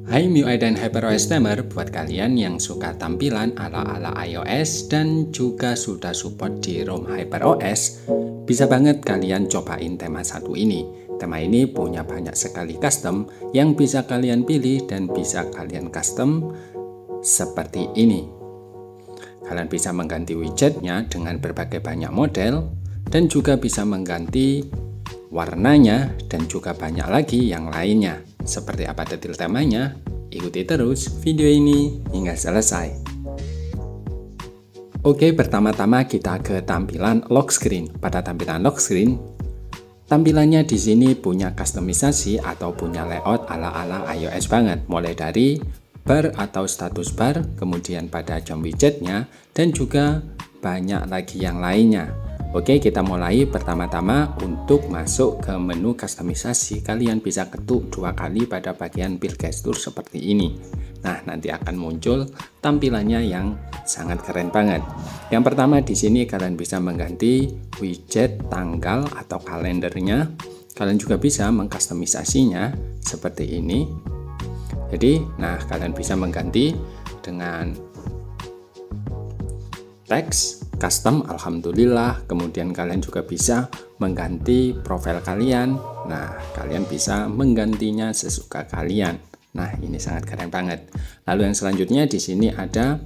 Hai MIUI dan HyperOS Tamer, buat kalian yang suka tampilan ala-ala iOS dan juga sudah support di ROM HyperOS, bisa banget kalian cobain tema satu ini. Tema ini punya banyak sekali custom yang bisa kalian pilih dan bisa kalian custom seperti ini. Kalian bisa mengganti widgetnya dengan berbagai banyak model dan juga bisa mengganti warnanya dan juga banyak lagi yang lainnya. Seperti apa detail temanya? Ikuti terus video ini hingga selesai. Oke, pertama-tama kita ke tampilan lock screen. Pada tampilan lock screen, tampilannya di sini punya customisasi atau punya layout ala-ala iOS banget. Mulai dari bar atau status bar, kemudian pada jam widgetnya, dan juga banyak lagi yang lainnya. Oke, kita mulai pertama-tama untuk masuk ke menu customisasi. Kalian bisa ketuk 2 kali pada bagian build gesture seperti ini. Nah, nanti akan muncul tampilannya yang sangat keren banget. Yang pertama di sini kalian bisa mengganti widget tanggal atau kalendernya. Kalian juga bisa mengcustomisasinya seperti ini. Jadi, nah kalian bisa mengganti dengan teks custom, alhamdulillah. Kemudian kalian juga bisa mengganti profil kalian. Nah, kalian bisa menggantinya sesuka kalian. Nah, ini sangat keren banget. Lalu yang selanjutnya di sini ada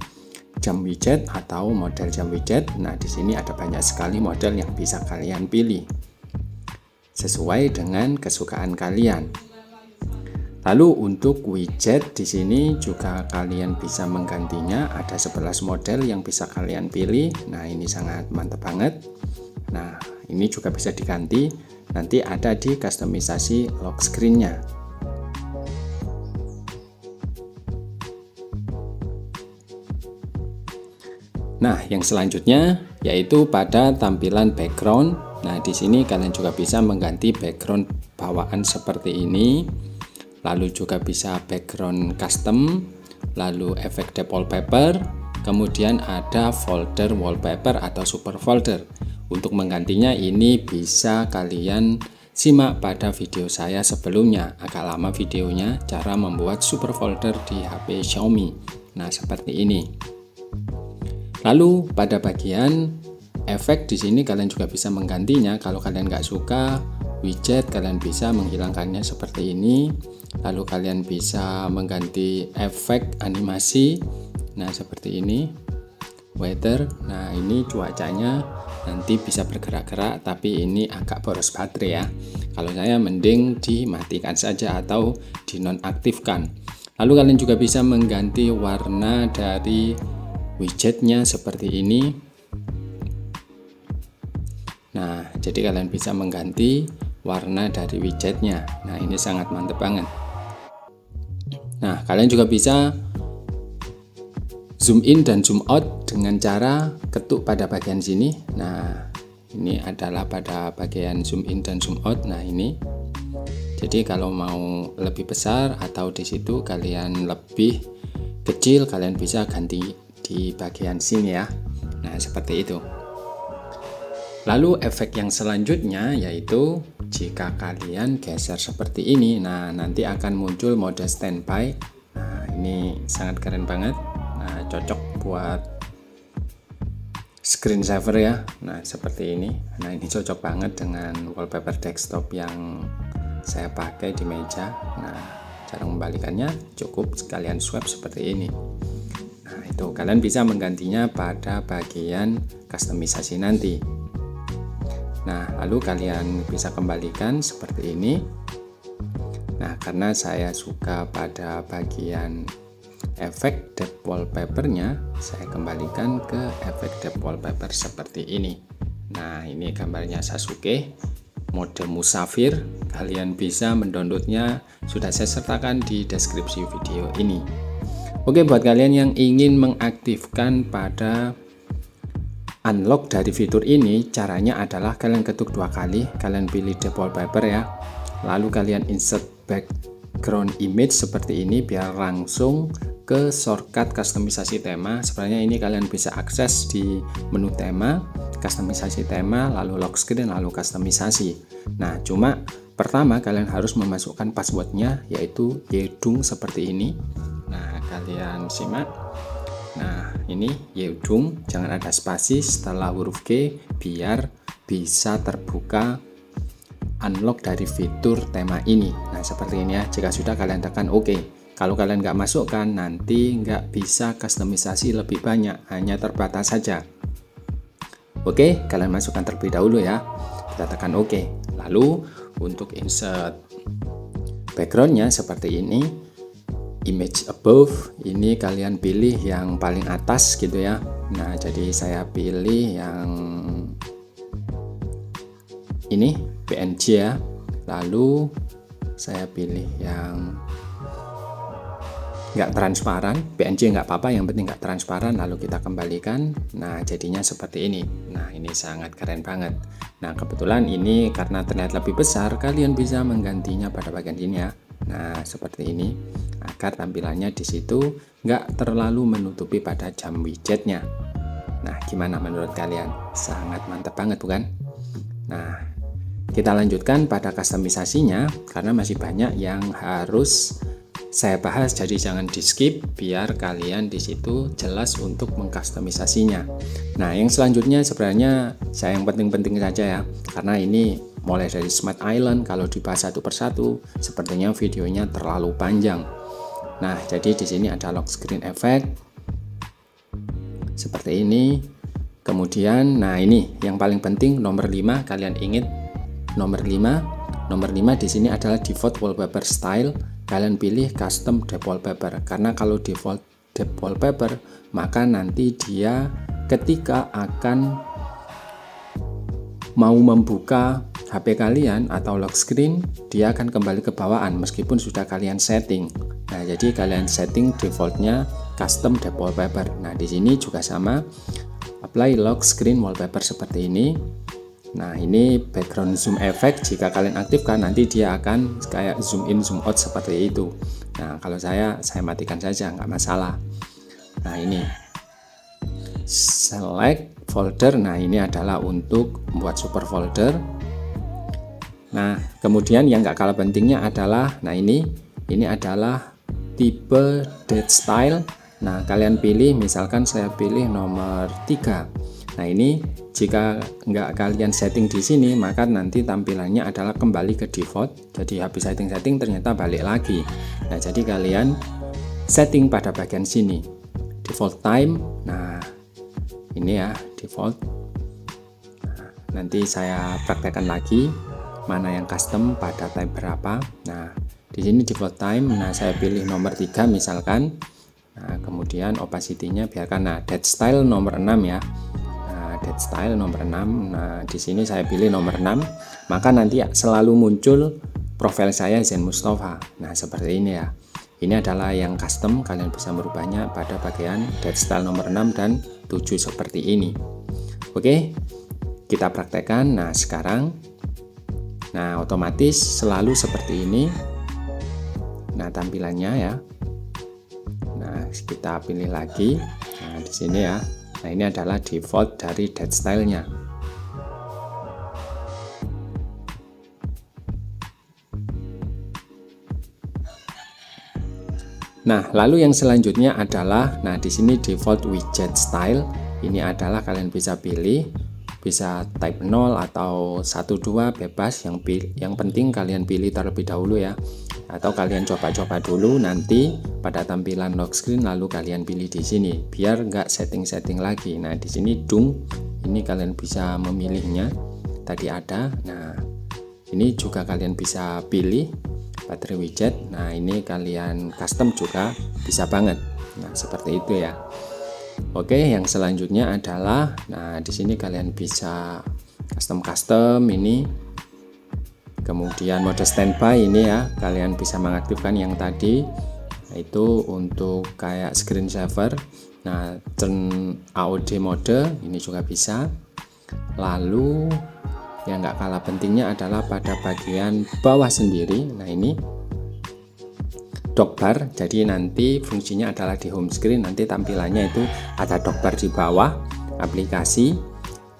jam widget atau model jam widget. Nah, di sini ada banyak sekali model yang bisa kalian pilih sesuai dengan kesukaan kalian. Lalu untuk widget di sini juga kalian bisa menggantinya, ada 11 model yang bisa kalian pilih. Nah, ini sangat mantap banget. Nah, ini juga bisa diganti, nanti ada di customisasi lock screen-nya. Nah, yang selanjutnya yaitu pada tampilan background. Nah, di sini kalian juga bisa mengganti background bawaan seperti ini. Lalu juga bisa background custom, lalu efek depth wallpaper, kemudian ada folder wallpaper atau super folder. Untuk menggantinya ini bisa kalian simak pada video saya sebelumnya, agak lama videonya, cara membuat super folder di HP Xiaomi. Nah, seperti ini. Lalu pada bagian efek di sini kalian juga bisa menggantinya. Kalau kalian nggak suka widget, kalian bisa menghilangkannya seperti ini. Lalu kalian bisa mengganti efek animasi. Nah, seperti ini. Weather. Nah, ini cuacanya nanti bisa bergerak-gerak, tapi ini agak boros baterai ya. Kalau saya mending dimatikan saja atau dinonaktifkan. Lalu kalian juga bisa mengganti warna dari widgetnya seperti ini. Nah, jadi kalian bisa mengganti warna dari widgetnya. Nah, ini sangat mantap banget. Nah, kalian juga bisa zoom in dan zoom out dengan cara ketuk pada bagian sini. Nah, ini adalah pada bagian zoom in dan zoom out. Nah, ini. Jadi kalau mau lebih besar atau di situ kalian lebih kecil, kalian bisa ganti di bagian sini ya. Nah, seperti itu. Lalu efek yang selanjutnya yaitu jika kalian geser seperti ini, nah nanti akan muncul mode standby. Nah, ini sangat keren banget. Nah, cocok buat screensaver ya. Nah, seperti ini. Nah, ini cocok banget dengan wallpaper desktop yang saya pakai di meja. Nah, cara membalikannya cukup sekalian swipe seperti ini. Nah, itu kalian bisa menggantinya pada bagian customisasi nanti. Nah, lalu kalian bisa kembalikan seperti ini. Nah, karena saya suka pada bagian efek depth wallpapernya, saya kembalikan ke efek depth wallpaper seperti ini. Nah, ini gambarnya Sasuke, mode musafir. Kalian bisa mendownloadnya, sudah saya sertakan di deskripsi video ini. Oke, buat kalian yang ingin mengaktifkan pada unlock dari fitur ini, caranya adalah kalian ketuk 2 kali, kalian pilih depth wallpaper ya, lalu kalian insert background image seperti ini biar langsung ke shortcut customisasi tema. Sebenarnya ini kalian bisa akses di menu tema, customisasi tema, lalu lock screen, lalu customisasi. Nah, cuma pertama kalian harus memasukkan passwordnya, yaitu Yedung seperti ini. Nah, kalian simak. Nah, ini Yedung, jangan ada spasi setelah huruf G biar bisa terbuka unlock dari fitur tema ini. Nah, seperti ini ya. Jika sudah, kalian tekan OK. Kalau kalian nggak masukkan, nanti nggak bisa kustomisasi lebih banyak, hanya terbatas saja. Oke, kalian masukkan terlebih dahulu ya. Kita tekan OK. Lalu untuk insert backgroundnya seperti ini, image above, ini kalian pilih yang paling atas gitu ya. Nah, jadi saya pilih yang ini PNG ya. Lalu saya pilih yang nggak transparan, PNG nggak apa-apa, yang penting nggak transparan. Lalu kita kembalikan. Nah, jadinya seperti ini. Nah, ini sangat keren banget. Nah, kebetulan ini karena terlihat lebih besar, kalian bisa menggantinya pada bagian ini ya. Nah, seperti ini, agar tampilannya di situ nggak terlalu menutupi pada jam widgetnya. Nah, gimana menurut kalian? Sangat mantap banget bukan? Nah, kita lanjutkan pada kustomisasinya, karena masih banyak yang harus saya bahas, jadi jangan di skip biar kalian di situ jelas untuk mengkustomisasinya. Nah, yang selanjutnya sebenarnya saya yang penting-penting saja ya, karena ini mulai dari Smart Island. Kalau dibahas satu persatu sepertinya videonya terlalu panjang. Nah, jadi di sini ada lock screen effect seperti ini. Kemudian, nah ini yang paling penting nomor 5, kalian ingat nomor 5 di sini adalah default wallpaper style. Kalian pilih custom depth wallpaper, karena kalau default depth wallpaper maka nanti dia ketika akan mau membuka HP kalian atau lock screen, dia akan kembali ke bawaan meskipun sudah kalian setting. Nah, jadi kalian setting defaultnya custom depth wallpaper. Nah, di sini juga sama, apply lock screen wallpaper seperti ini. Nah, ini background zoom effect, jika kalian aktifkan nanti dia akan kayak zoom in zoom out seperti itu. Nah, kalau saya matikan saja, nggak masalah. Nah, ini select folder. Nah, ini adalah untuk membuat super folder. Nah, kemudian yang nggak kalah pentingnya adalah, nah ini adalah tipe date style. Nah, kalian pilih, misalkan saya pilih nomor 3. Nah, ini jika nggak kalian setting di sini, maka nanti tampilannya adalah kembali ke default. Jadi habis setting-setting ternyata balik lagi. Nah, jadi kalian setting pada bagian sini, default time. Nah, ini ya default. Nah, nanti saya praktekkan lagi mana yang custom pada type berapa. Nah, di sini default time. Nah, saya pilih nomor 3 misalkan. Nah, kemudian opacity-nya biarkan. Nah, date style nomor 6 ya. Date style nomor 6. Nah, di sini saya pilih nomor 6, maka nanti selalu muncul profil saya Zen Mustafa. Nah, seperti ini ya. Ini adalah yang custom, kalian bisa merubahnya pada bagian date style nomor 6 dan 7 seperti ini. Oke, kita praktekkan. Nah, sekarang otomatis selalu seperti ini. Nah, tampilannya ya. Nah, kita pilih lagi. Nah, di sini ya. Nah, ini adalah default dari date style-nya. Nah, lalu yang selanjutnya adalah, nah di sini default widget style. Ini adalah kalian bisa pilih, bisa type 0 atau 1, 2 bebas. Yang penting kalian pilih terlebih dahulu ya. Atau kalian coba-coba dulu, nanti pada tampilan lock screen lalu kalian pilih di sini biar nggak setting-setting lagi. Nah, di sini dung, ini kalian bisa memilihnya, tadi ada. Nah, ini juga kalian bisa pilih baterai widget. Nah, ini kalian custom juga bisa banget. Nah, seperti itu ya. Oke, yang selanjutnya adalah, nah di sini kalian bisa custom ini. Kemudian mode standby ini ya, kalian bisa mengaktifkan yang tadi, yaitu untuk kayak screen saver. Nah, turn AOD mode ini juga bisa. Lalu yang nggak kalah pentingnya adalah pada bagian bawah sendiri. Nah, ini dock bar, jadi nanti fungsinya adalah di home screen, nanti tampilannya itu ada dock bar di bawah aplikasi.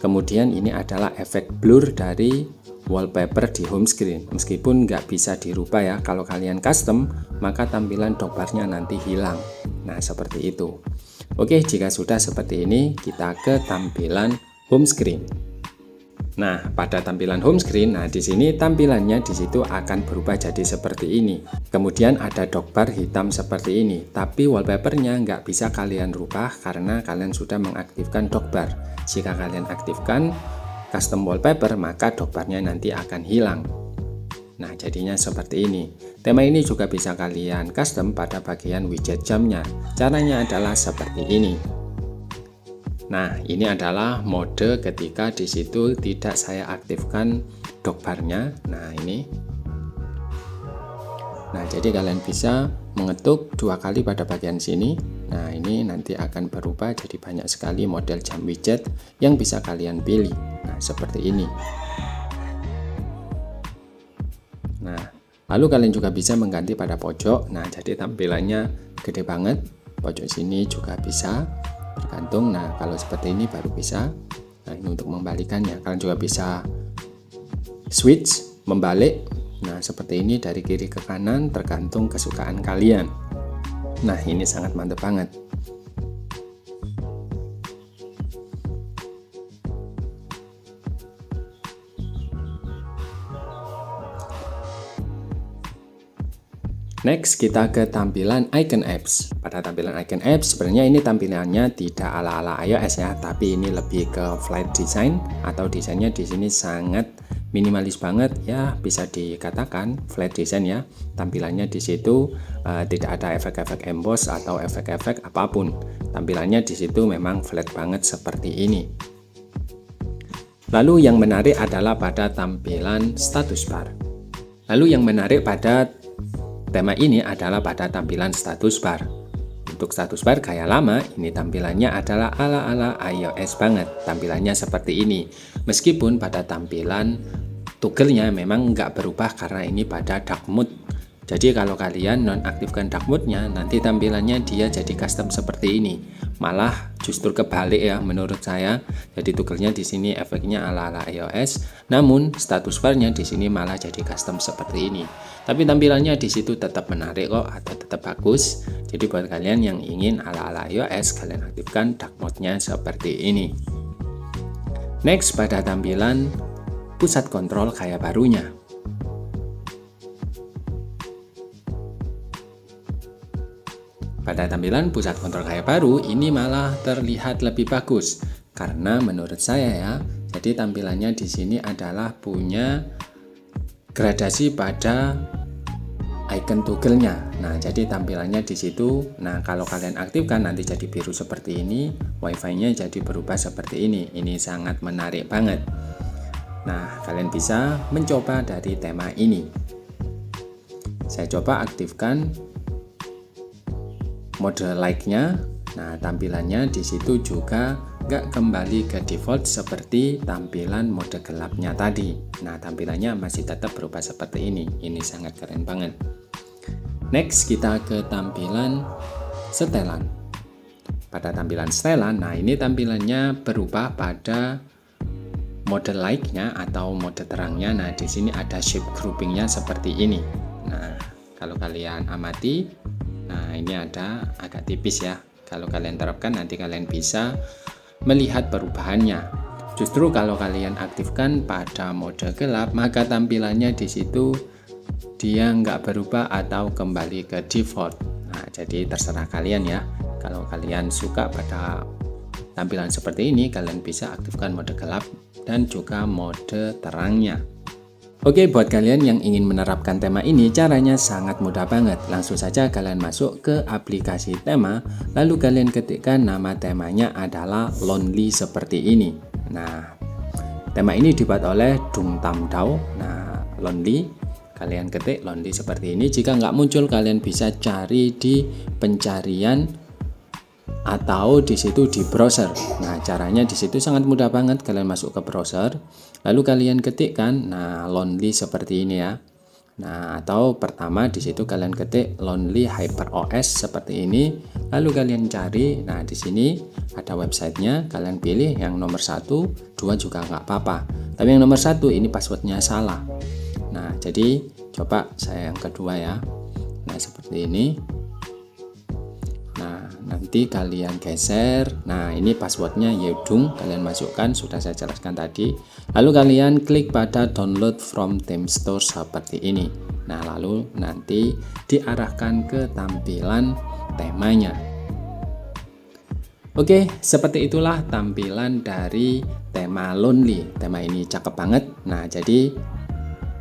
Kemudian ini adalah efek blur dari wallpaper di home screen. Meskipun nggak bisa dirubah ya, kalau kalian custom maka tampilan dockbarnya nanti hilang. Nah seperti itu. Oke, jika sudah seperti ini, kita ke tampilan home screen. Nah, pada tampilan home screen, nah di sini tampilannya di situ akan berubah jadi seperti ini. Kemudian ada dockbar hitam seperti ini, tapi wallpapernya nggak bisa kalian rubah karena kalian sudah mengaktifkan dockbar. Jika kalian aktifkan custom wallpaper, maka dockbarnya nanti akan hilang. Nah, jadinya seperti ini. Tema ini juga bisa kalian custom pada bagian widget jamnya. Caranya adalah seperti ini. Nah, ini adalah mode ketika di situ tidak saya aktifkan dockbarnya. Nah, ini. Nah, jadi kalian bisa mengetuk 2 kali pada bagian sini. Nah, ini nanti akan berubah jadi banyak sekali model jam widget yang bisa kalian pilih. Nah, seperti ini. Nah, lalu kalian juga bisa mengganti pada pojok. Nah, jadi tampilannya gede banget. Pojok sini juga bisa. Tergantung. Nah, kalau seperti ini baru bisa. Nah, ini untuk membalikannya. Kalian juga bisa switch, membalik. Nah, seperti ini dari kiri ke kanan, tergantung kesukaan kalian. Nah, ini sangat mantap banget. Next, kita ke tampilan icon apps. Pada tampilan icon apps, sebenarnya ini tampilannya tidak ala-ala iOS ya, tapi ini lebih ke flat design atau desainnya di sini sangat minimalis banget ya, bisa dikatakan flat design ya. Tampilannya di situ tidak ada efek-efek emboss atau efek-efek apapun. Tampilannya di situ memang flat banget seperti ini. Lalu yang menarik adalah pada tampilan status bar. Lalu yang menarik pada tema ini adalah pada tampilan status bar. Untuk status bar gaya lama, ini tampilannya adalah ala-ala iOS banget. Tampilannya seperti ini. Meskipun pada tampilan toggle-nya memang nggak berubah karena ini pada dark mode. Jadi kalau kalian nonaktifkan dark mode-nya, nanti tampilannya dia jadi custom seperti ini. Malah justru kebalik ya menurut saya. Jadi toggle-nya di sini efeknya ala-ala iOS, namun status bar-nya di sini malah jadi custom seperti ini. Tapi tampilannya di situ tetap menarik kok, atau tetap bagus. Jadi buat kalian yang ingin ala-ala iOS, kalian aktifkan dark mode-nya seperti ini. Next, pada tampilan pusat kontrol kayak barunya. Pada tampilan pusat kontrol kayak baru, ini malah terlihat lebih bagus. Karena menurut saya ya, jadi tampilannya di sini adalah punya gradasi pada icon toggle-nya. Nah, jadi tampilannya di situ. Nah, kalau kalian aktifkan nanti jadi biru seperti ini, WiFi-nya jadi berubah seperti ini. Ini sangat menarik banget. Nah, kalian bisa mencoba dari tema ini. Saya coba aktifkan mode like-nya. Nah, tampilannya di situ juga nggak kembali ke default seperti tampilan mode gelapnya tadi. Nah, tampilannya masih tetap berubah seperti ini. Ini sangat keren banget. Next, kita ke tampilan setelan. Pada tampilan setelan, nah ini tampilannya berubah pada mode like-nya atau mode terangnya. Nah, di sini ada shape grouping-nya seperti ini. Nah, kalau kalian amati, nah ini ada agak tipis ya. Kalau kalian terapkan nanti kalian bisa melihat perubahannya. Justru kalau kalian aktifkan pada mode gelap, maka tampilannya di situ dia nggak berubah atau kembali ke default. Nah, jadi terserah kalian ya. Kalau kalian suka pada tampilan seperti ini, kalian bisa aktifkan mode gelap dan juga mode terangnya. Oke, buat kalian yang ingin menerapkan tema ini, caranya sangat mudah banget. Langsung saja kalian masuk ke aplikasi tema, lalu kalian ketikkan nama temanya adalah Lonely seperti ini. Nah, tema ini dibuat oleh Dung Tam Dao. Nah, Lonely, kalian ketik Lonely seperti ini. Jika nggak muncul, kalian bisa cari di pencarian atau di situ di browser. Nah, caranya di situ sangat mudah banget. Kalian masuk ke browser, lalu kalian ketikkan nah Lonely seperti ini ya. Nah, atau pertama di situ kalian ketik Lonely HyperOS seperti ini, lalu kalian cari. Nah, di sini ada websitenya, kalian pilih yang nomor 1, 2 juga nggak apa-apa. Tapi yang nomor 1 ini passwordnya salah. Nah, jadi coba saya yang kedua ya. Nah, seperti ini. Nah, nanti kalian geser. Nah, ini passwordnya Yedung, kalian masukkan, sudah saya jelaskan tadi. Lalu kalian klik pada download from theme store seperti ini. Nah, lalu nanti diarahkan ke tampilan temanya. Oke, seperti itulah tampilan dari tema Lonely. Tema ini cakep banget. Nah, jadi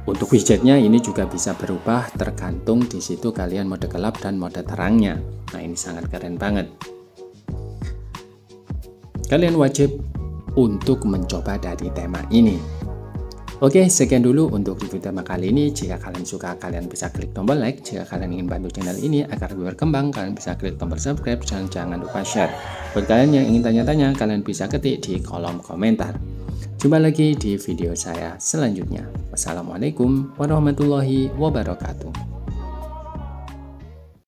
untuk widgetnya ini juga bisa berubah tergantung di situ kalian mode gelap dan mode terangnya. Nah, ini sangat keren banget. Kalian wajib untuk mencoba dari tema ini. Oke, sekian dulu untuk review tema kali ini. Jika kalian suka, kalian bisa klik tombol like. Jika kalian ingin bantu channel ini agar lebih berkembang, kalian bisa klik tombol subscribe dan jangan lupa share. Buat kalian yang ingin tanya-tanya, kalian bisa ketik di kolom komentar. Jumpa lagi di video saya selanjutnya. Wassalamualaikum warahmatullahi wabarakatuh.